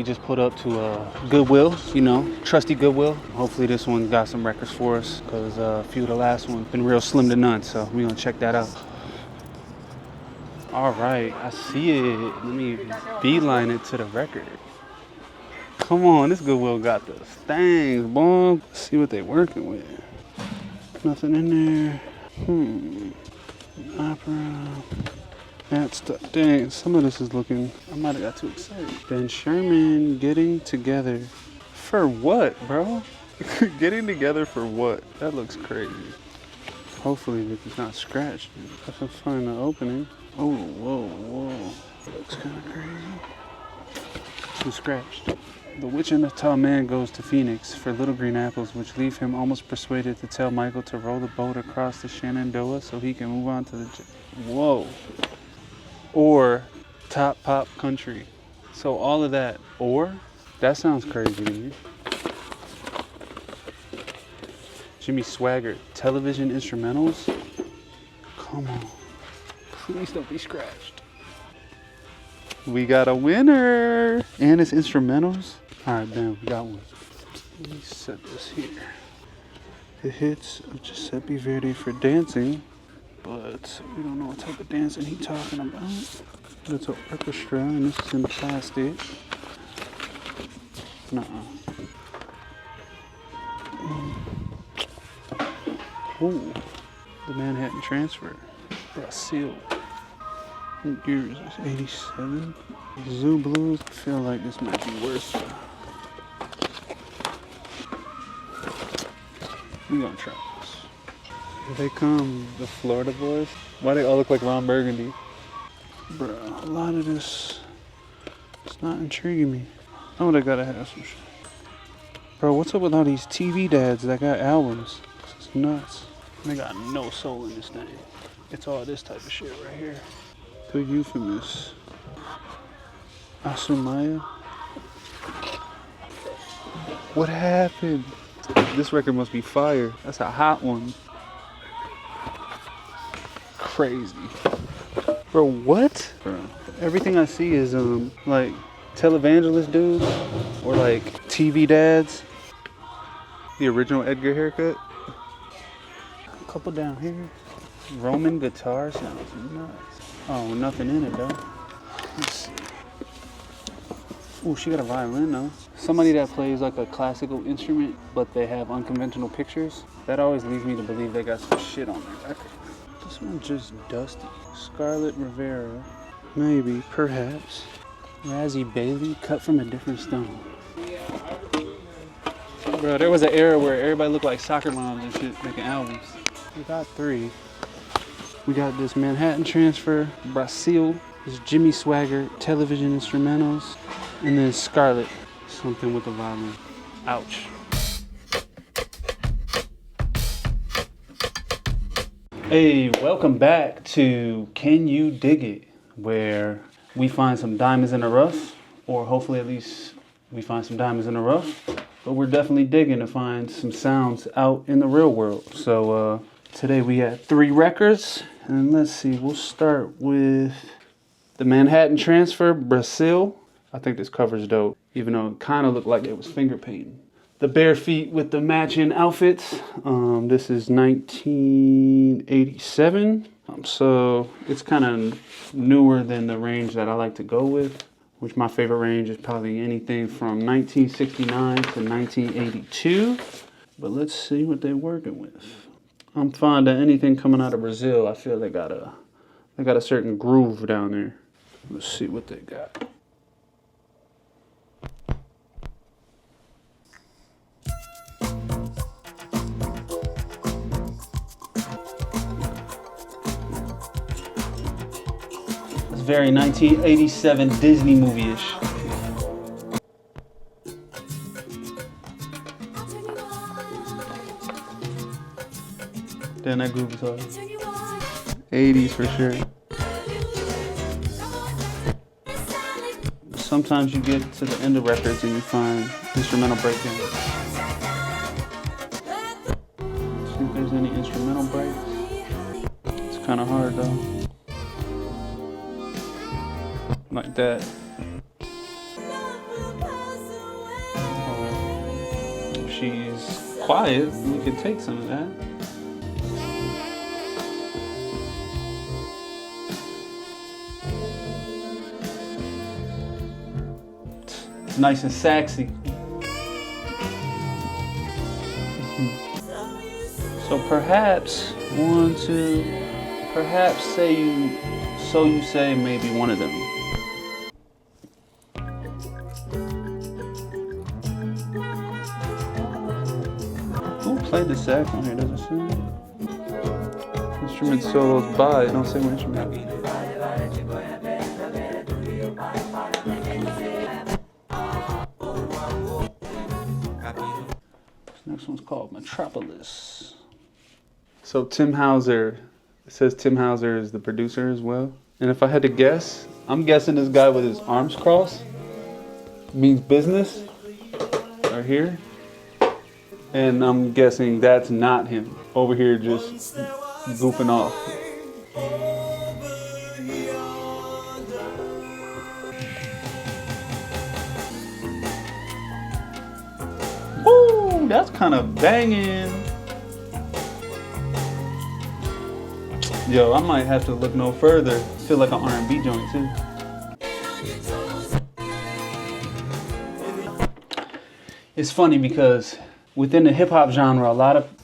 just put up to Goodwill, you know, trusty Goodwill. Hopefully this one got some records for us, because a few of the last ones been real slim to none, so we're gonna check that out. All right, I see it. Let me beeline it to the record. Come on, this Goodwill got the things, boy. Let's see what they working with. Nothing in there. Opera. That stuff. Dang, some of this is looking. I might have got too excited. Ben Sherman getting together. For what, bro? Getting together for what? That looks crazy. Hopefully it's not scratched. I can find the opening. Oh, whoa. Looks kind of crazy. Too scratched. The witch and the tall man goes to Phoenix for little green apples, which leave him almost persuaded to tell Michael to row the boat across the Shenandoah so he can move on to the... Whoa. Or top pop country. So all of that. Or? That sounds crazy to me. Jimmy Swaggart, television instrumentals? Come on. Please don't be scratched. We got a winner! And it's instrumentals? Alright, bam, we got one. Let me set this here. The hits of Giuseppe Verdi for dancing, but we don't know what type of dancing he's talking about. But it's an orchestra, and this is in plastic. Oh, the Manhattan Transfer. Brazil. What year is this? 87? Zoo Blues. I feel like this might be worse. We're gonna try this. Here they come, the Florida boys. Why they all look like Ron Burgundy? Bruh, a lot of this, it's not intriguing me. Oh, they gotta have some shit. Bro, what's up with all these TV dads that got albums? This is nuts. They got no soul in this thing. It's all this type of shit right here. The Euphemist. Asumaya. What happened? This record must be fire. That's a hot one. Crazy. Bro, what? Bro, everything I see is like televangelist dudes or like TV dads. The original Edgar haircut. A couple down here. Roman guitar sounds nuts. Oh, nothing in it though. Let's see. Ooh, she got a violin though. Somebody that plays like a classical instrument, but they have unconventional pictures. That always leads me to believe they got some shit on their record. This one's just dusty. Scarlett Rivera. Maybe, perhaps. Razzie Bailey, cut from a different stone. Bro, there was an era where everybody looked like soccer moms and shit making albums. We got 3. We got this Manhattan Transfer, Brazil, this Jimmy Swaggart, television instrumentals, and then Scarlett, something with a violin. Ouch. Hey, welcome back to Can You Dig It, where we find some diamonds in the rough, or hopefully at least we find some diamonds in the rough, but we're definitely digging to find some sounds out in the real world. So today we had 3 records, and let's see, we'll start with the Manhattan Transfer, Brazil. I think this cover's dope, even though it kind of looked like it was finger painting. The Bare Feet with the matching outfits. This is 1987. So it's kind of newer than the range that I like to go with, which my favorite range is probably anything from 1969 to 1982. But let's see what they're working with. I'm fond of anything coming out of Brazil. I feel they got a certain groove down there. Let's see what they got. Very 1987 Disney movie-ish. Damn, that groove is hard. 80s for sure. Sometimes you get to the end of records and you find instrumental breakdowns. See if there's any instrumental breaks. It's kind of hard though. Like that. she's quiet, we could take some of that. It's nice and sexy. So perhaps perhaps you say maybe one of them. Who played the sax on here? Does it say? Instrument solos by. It don't say what instrument. This next one's called Metropolis. So Tim Hauser, it says Tim Hauser is the producer as well. And if I had to guess, I'm guessing this guy with his arms crossed means business right here. And I'm guessing that's not him over here just goofing off. Woo, that's kind of banging. Yo, I might have to look no further. Feel like an R&B joint too. It's funny because within the hip hop genre,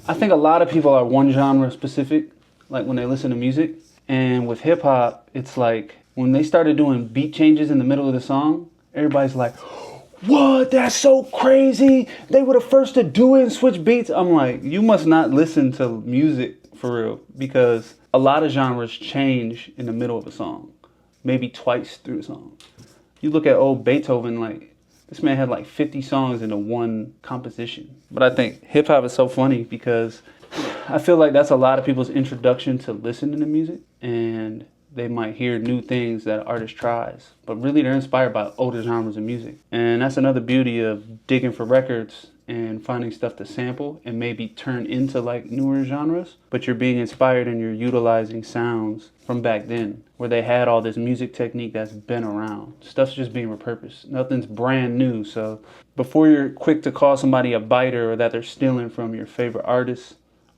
I think a lot of people are one genre specific, like when they listen to music. And with hip hop, it's like when they started doing beat changes in the middle of the song, everybody's like, what? That's so crazy. They were the first to do it and switch beats. I'm like, you must not listen to music for real, because a lot of genres change in the middle of a song, maybe twice through a song. You look at old Beethoven, like this man had like 50 songs into one composition. But I think hip hop is so funny because I feel like that's a lot of people's introduction to listening to music, and they might hear new things that an artist tries, but really they're inspired by older genres of music. And that's another beauty of digging for records and finding stuff to sample and maybe turn into like newer genres, but you're being inspired and you're utilizing sounds from back then where they had all this music technique that's been around. Stuff's just being repurposed. Nothing's brand new. So before you're quick to call somebody a biter or that they're stealing from your favorite artist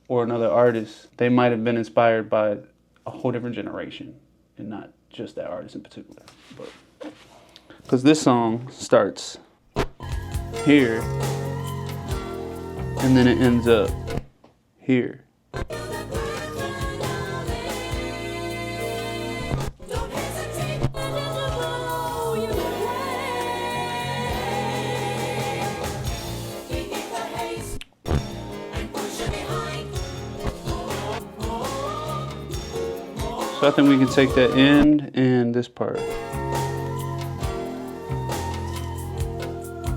or another artist, they might have been inspired by a whole different generation and not just that artist in particular. But because this song starts here and then it ends up here. So I think we can take that end and this part.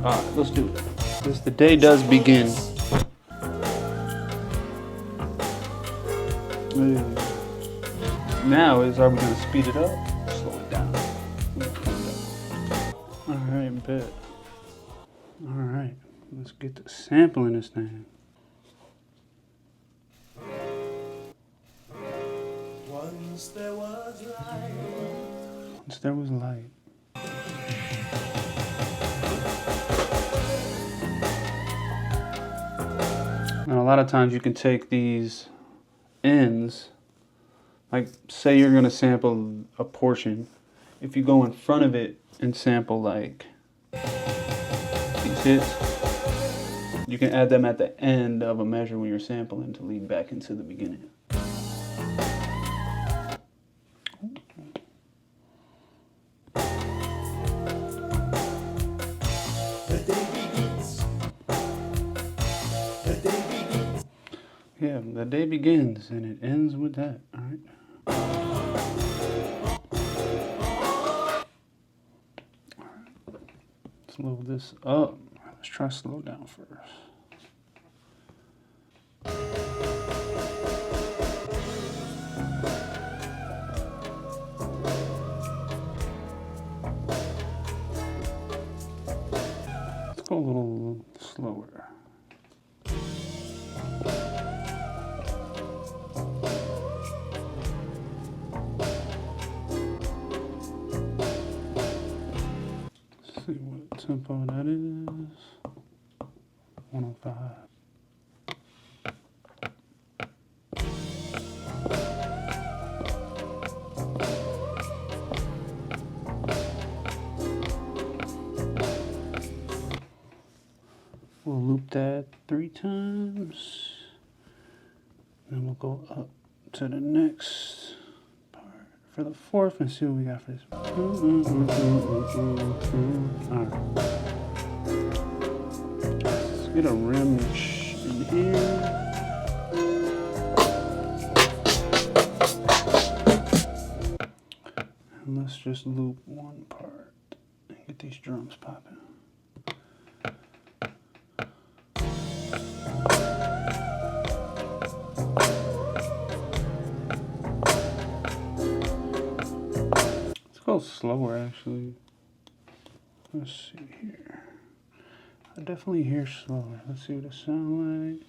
All right, let's do it. This the day does begin. Now are we gonna speed it up? Slow it down. All right, bet. All right, let's get to sampling this thing. Once there was light. Once there was light. And a lot of times you can take these ends, like say you're gonna sample a portion. If you go in front of it and sample like these hits, you can add them at the end of a measure when you're sampling to lead back into the beginning. Yeah, the day begins and it ends with that, all right? Slow this up. Let's try to slow down first. Let's go a little slower. See what tempo that is. 105. We'll loop that 3 times. Then we'll go up to the next part for the 4th and see what we got for this. Alright. Let's get a rim in here. And let's just loop one part and get these drums popping. Go slower actually. Let's see here. I definitely hear slower. Let's see what it sounds like.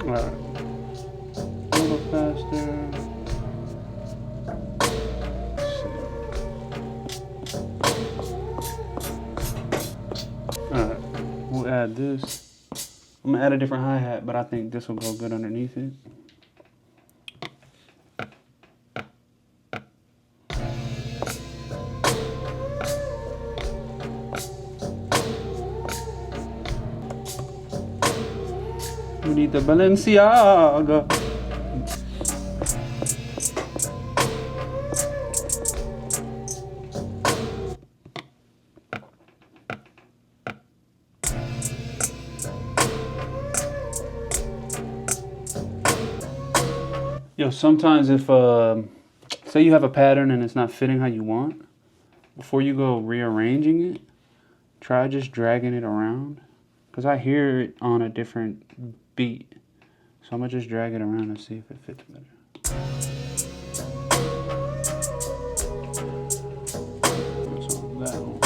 Alright. A little faster. Alright, we'll add this. I'm gonna add a different hi-hat, but I think this will go good underneath it. We need the Balenciaga. Yo, sometimes if, say you have a pattern and it's not fitting how you want, before you go rearranging it, try just dragging it around. Because I hear it on a different beat. So I'm going to just drag it around and see if it fits better. That's on that one.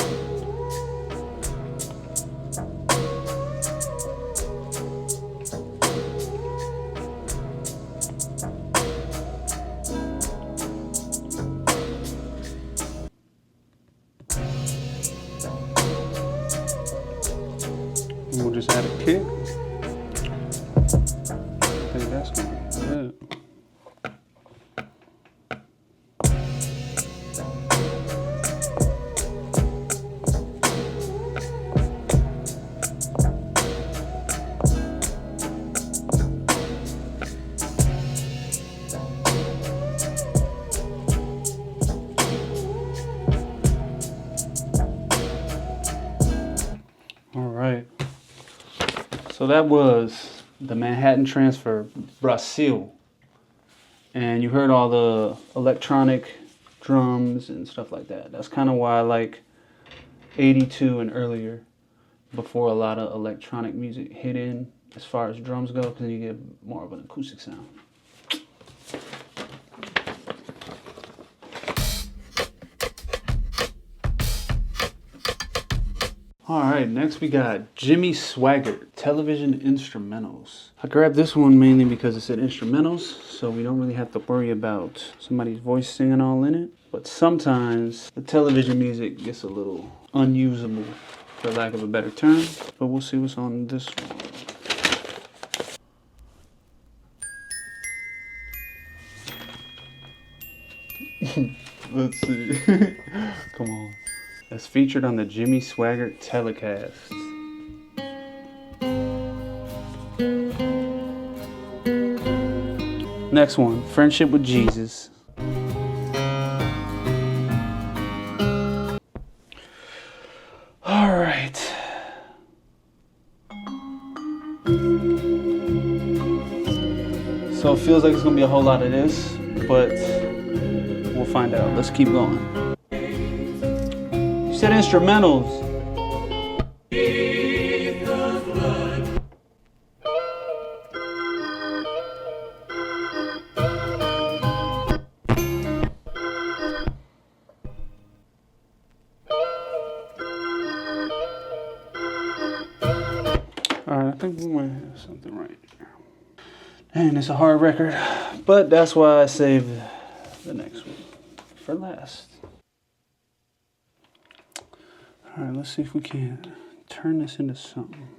And we'll just add a kick. I think that's going to be good. All right. So that was the Manhattan Transfer, Brazil. And you heard all the electronic drums and stuff like that. That's kind of why I like 82 and earlier, before a lot of electronic music hit in as far as drums go, because you get more of an acoustic sound. All right, next we got Jimmy Swaggart, Television Instrumentals. I grabbed this one mainly because it said instrumentals, so we don't really have to worry about somebody's voice singing all in it. But sometimes the television music gets a little unusable, for lack of a better term. But we'll see what's on this one. Let's see. Come on. That's featured on the Jimmy Swaggart telecast. Next one, Friendship with Jesus. All right. So it feels like it's gonna be a whole lot of this, but we'll find out. Let's keep going. You said instrumentals. Alright, I think we might have something right here. Man, it's a hard record. But that's why I saved the next one for last. Alright, let's see if we can turn this into something.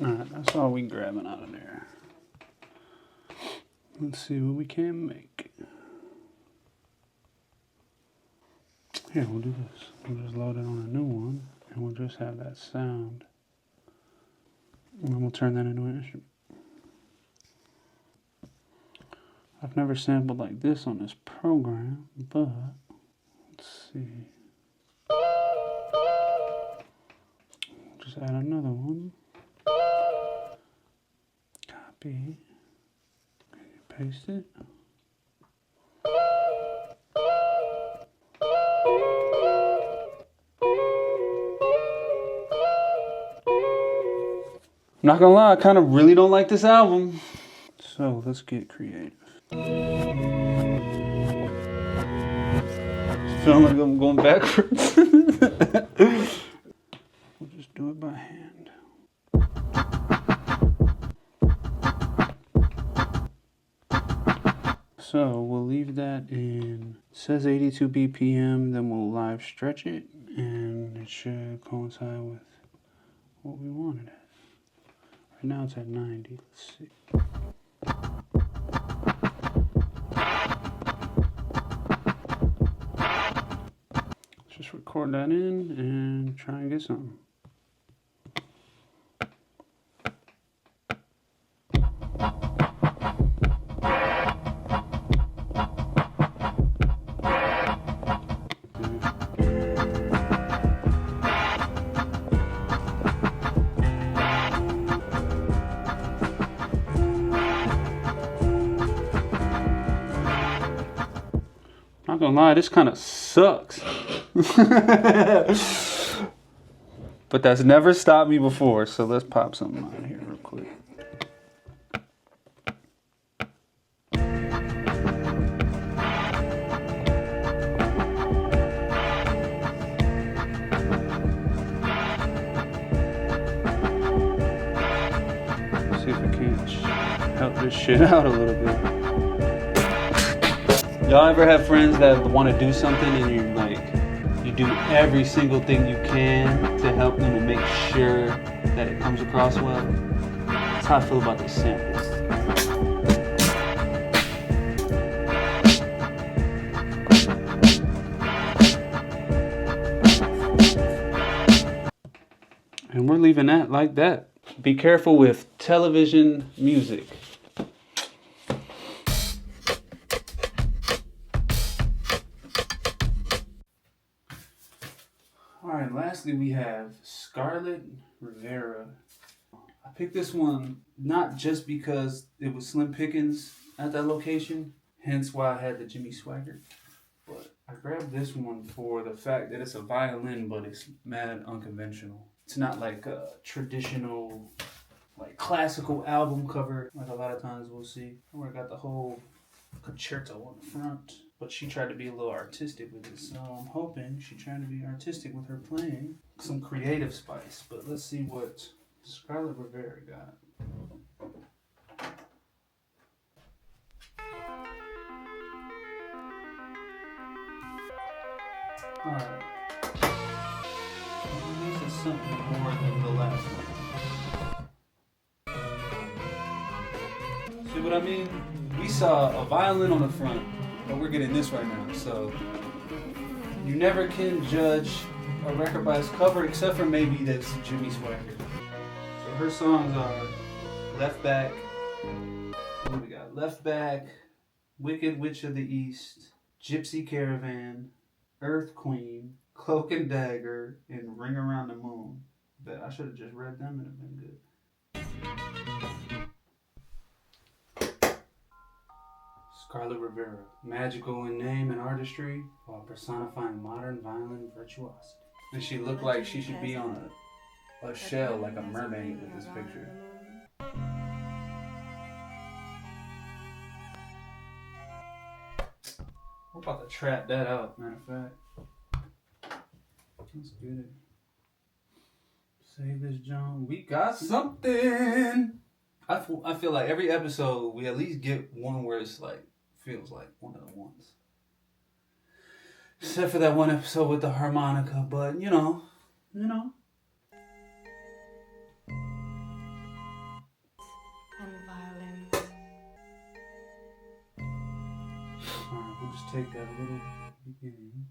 Alright, that's all we grabbing out of there. Let's see what we can make. Here, we'll do this. We'll just load it on a new one, and we'll just have that sound. And then we'll turn that into an instrument. I've never sampled like this on this program, but let's see. Just add another one. Copy. Paste it. I'm not gonna lie, I kind of really don't like this album. So let's get creative. Feeling like I'm going backwards. We'll just do it by hand. So we'll leave that in, it says 82 BPM, then we'll live stretch it, and it should coincide with what we wanted it. Right now it's at 90, let's see. Let's just record that in and try and get something. Not gonna lie, this kind of sucks. But that's never stopped me before, so let's pop something out here real quick. See if I can't help this shit out a little bit. Y'all ever have friends that want to do something and you do every single thing you can to help them and make sure that it comes across well? That's how I feel about these samples. And we're leaving that like that. Be careful with television music. Alright, lastly we have Scarlett Rivera. I picked this one not just because it was Slim Pickens at that location, hence why I had the Jimmy Swagger, but I grabbed this one for the fact that it's a violin, but it's mad unconventional. It's not like a traditional, like classical album cover, like a lot of times we'll see, where I got the whole concerto on the front. But she tried to be a little artistic with it, so I'm hoping she tried to be artistic with her playing. Some creative spice, but let's see what Scarlett Rivera got. Alright. This is something more than the last one. See what I mean? We saw a violin on the front, but we're getting this right now, so you never can judge a record by its cover except for maybe this Jimmy Swagger. So her songs are Left Back, what do we got? Left Back, Wicked Witch of the East, Gypsy Caravan, Earth Queen, Cloak and Dagger, and Ring Around the Moon. Bet I should have just read them and it'd been good. Scarlett Rivera, magical in name and artistry while personifying modern violin virtuosity. And she looked like she should be on a shell, like a mermaid with this picture. We're about to trap that out, matter of fact. Let's get it. Save this John. We got something. I feel like every episode we at least get one where it's like feels like one of the ones. Except for that one episode with the harmonica, but you know. And violins. Alright, we'll just take that little beginning.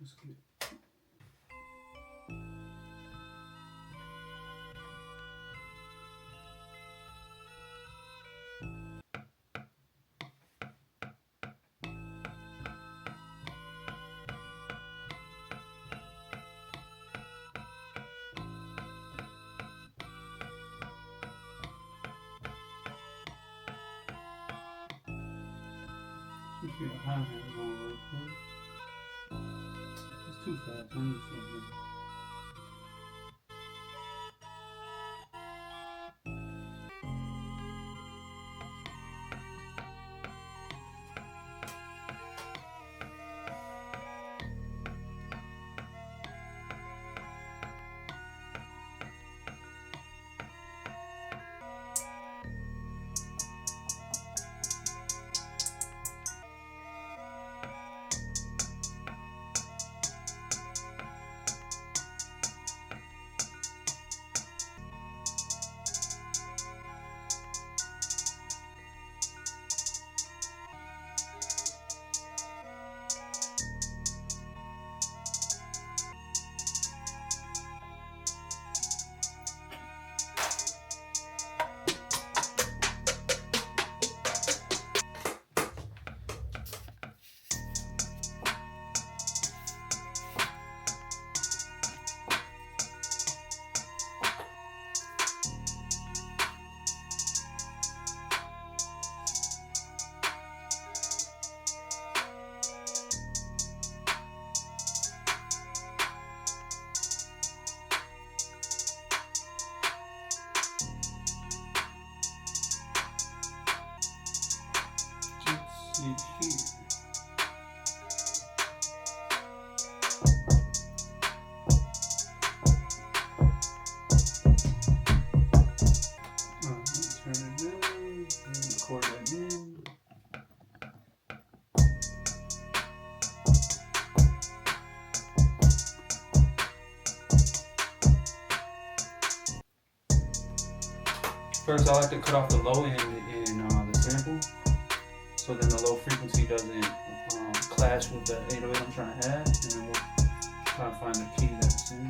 Let's get it. Let's get a hi-hat going real quick. It's too fast. I need something. Let's see here. Turn it down. Record that in. First, I like to cut off the low end in the sample, so then the low frequency doesn't clash with the 808 I'm trying to add, and then we'll try to find the key that's in.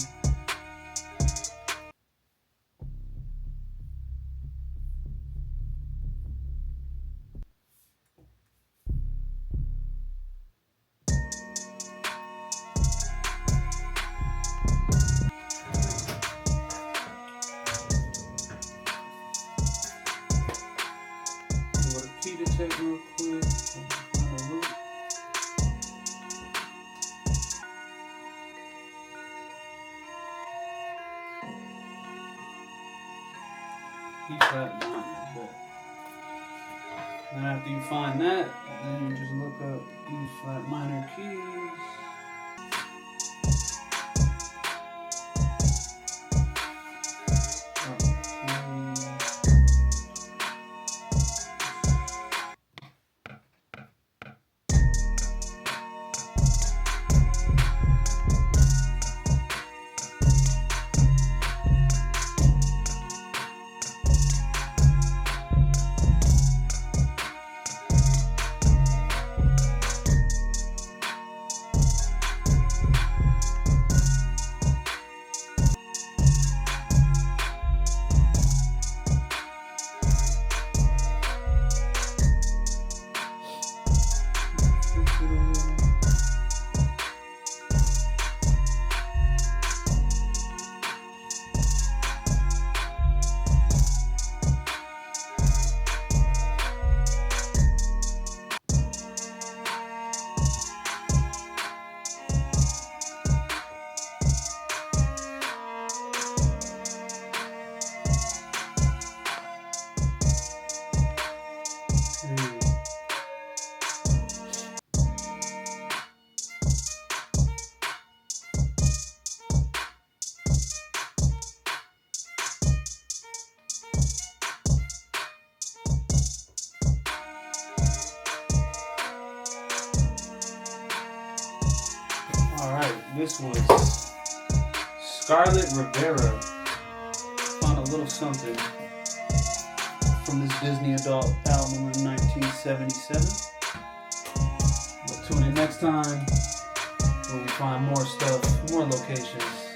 Key to check real quick. E flat minor, but then after you find that, then you just look up E flat minor keys. This was Scarlett Rivera. Found a little something from this Disney adult album in 1977. But tune in next time when we find more stuff, more locations.